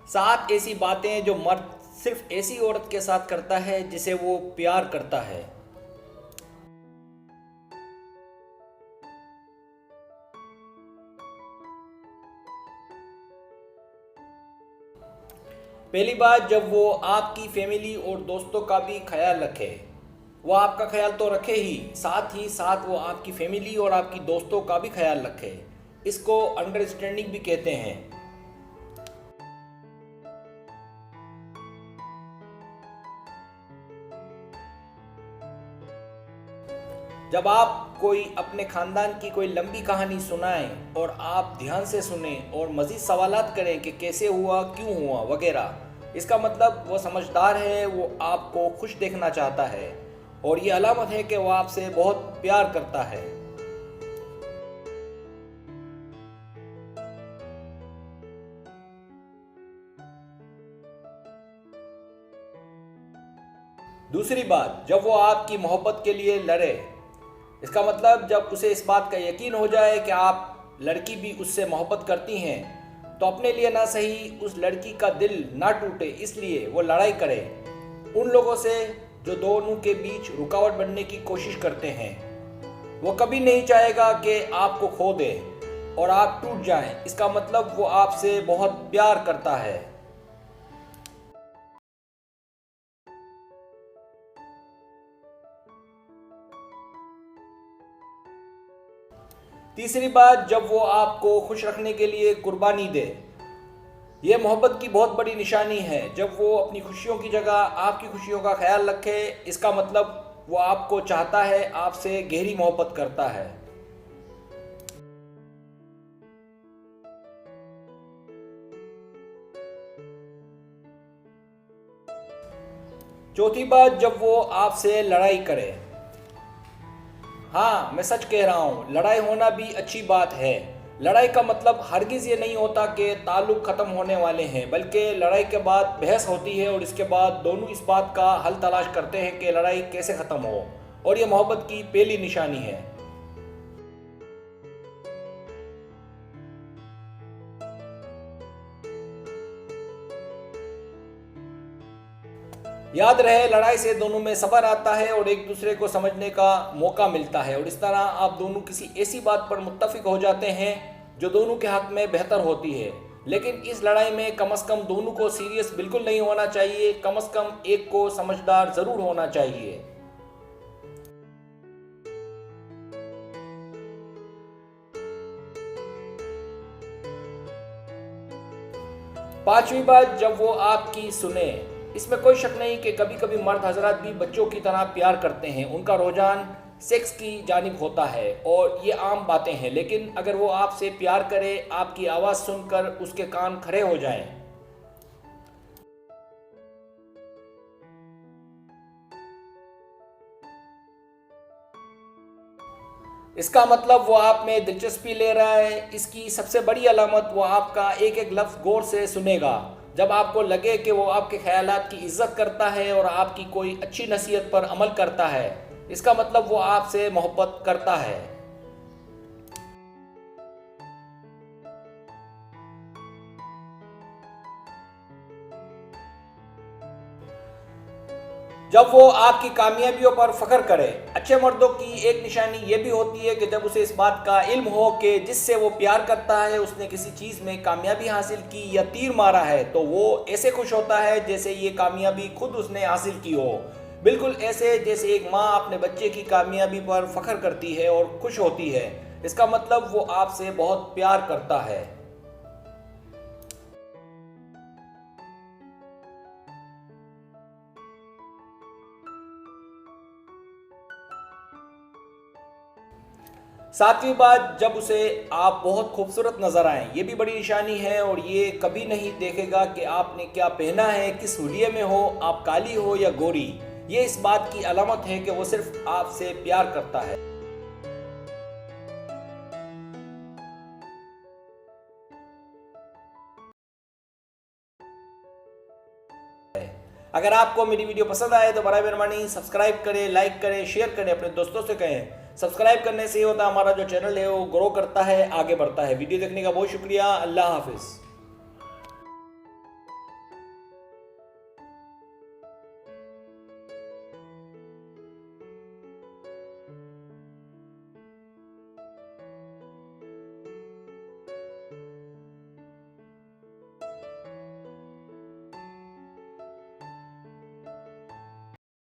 7 ऐसी बातें जो मर्द सिर्फ ऐसी औरत के साथ करता है जिसे वो प्यार करता है। पहली बात, जब वो आपकी फैमिली और दोस्तों का भी ख्याल रखे। वो आपका ख्याल तो रखे ही साथ वो आपकी फैमिली और आपकी दोस्तों का भी ख्याल रखे। इसको अंडरस्टैंडिंग भी कहते हैं। जब आप कोई अपने खानदान की कोई लंबी कहानी सुनाएं और आप ध्यान से सुने और मज़ीद सवालात करें कि कैसे हुआ, क्यों हुआ वगैरह, इसका मतलब वो समझदार है, वो आपको खुश देखना चाहता है और ये अलामत है कि वो आपसे बहुत प्यार करता है। दूसरी बात, जब वो आपकी मोहब्बत के लिए लड़े। इसका मतलब जब उसे इस बात का यकीन हो जाए कि आप लड़की भी उससे मोहब्बत करती हैं, तो अपने लिए ना सही उस लड़की का दिल ना टूटे इसलिए वो लड़ाई करे उन लोगों से जो दोनों के बीच रुकावट बनने की कोशिश करते हैं। वो कभी नहीं चाहेगा कि आपको खो दे और आप टूट जाएं। इसका मतलब वो आपसे बहुत प्यार करता है। तीसरी बात, जब वो आपको खुश रखने के लिए कुर्बानी दे। ये मोहब्बत की बहुत बड़ी निशानी है। जब वो अपनी खुशियों की जगह आपकी खुशियों का ख्याल रखे, इसका मतलब वो आपको चाहता है, आपसे गहरी मोहब्बत करता है। चौथी बात, जब वो आपसे लड़ाई करे। हाँ, मैं सच कह रहा हूँ, लड़ाई होना भी अच्छी बात है। लड़ाई का मतलब हरगिज़ ये नहीं होता कि ताल्लुक़ ख़त्म होने वाले हैं, बल्कि लड़ाई के बाद बहस होती है और इसके बाद दोनों इस बात का हल तलाश करते हैं कि लड़ाई कैसे ख़त्म हो, और ये मोहब्बत की पहली निशानी है। याद रहे, लड़ाई से दोनों में सब्र आता है और एक दूसरे को समझने का मौका मिलता है, और इस तरह आप दोनों किसी ऐसी बात पर मुत्तफिक हो जाते हैं जो दोनों के हक में बेहतर होती है। लेकिन इस लड़ाई में कम से कम दोनों को सीरियस बिल्कुल नहीं होना चाहिए, कम से कम एक को समझदार ज़रूर होना चाहिए। पांचवी बात, जब वो आपकी सुने। इसमें कोई शक नहीं कि कभी कभी मर्द हजरात भी बच्चों की तरह प्यार करते हैं। उनका रुझान सेक्स की जानिब होता है और ये आम बातें हैं, लेकिन अगर वो आपसे प्यार करे, आपकी आवाज़ सुनकर उसके कान खड़े हो जाएं। इसका मतलब वो आप में दिलचस्पी ले रहा है। इसकी सबसे बड़ी अलामत, वो आपका एक एक लफ्ज़ गौर से सुनेगा। जब आपको लगे कि वो आपके ख्यालात की इज्जत करता है और आपकी कोई अच्छी नसीहत पर अमल करता है, इसका मतलब वो आपसे मोहब्बत करता है। जब वो आपकी कामयाबियों पर फख्र करे। अच्छे मर्दों की एक निशानी ये भी होती है कि जब उसे इस बात का इल्म हो कि जिससे वो प्यार करता है उसने किसी चीज़ में कामयाबी हासिल की या तीर मारा है, तो वो ऐसे खुश होता है जैसे ये कामयाबी खुद उसने हासिल की हो। बिल्कुल ऐसे जैसे एक माँ अपने बच्चे की कामयाबी पर फख्र करती है और खुश होती है। इसका मतलब वो आपसे बहुत प्यार करता है। सातवीं बात, जब उसे आप बहुत खूबसूरत नज़र आएं। ये भी बड़ी निशानी है और ये कभी नहीं देखेगा कि आपने क्या पहना है, किस हुलिये में हो, आप काली हो या गोरी। ये इस बात की अलामत है कि वो सिर्फ आपसे प्यार करता है। अगर आपको मेरी वीडियो पसंद आए तो बराए मेहरबानी सब्सक्राइब करें, लाइक करें, शेयर करें, अपने दोस्तों से कहें। सब्सक्राइब करने से ये होता है हमारा जो चैनल है वो ग्रो करता है, आगे बढ़ता है। वीडियो देखने का बहुत शुक्रिया। अल्लाह हाफिज़।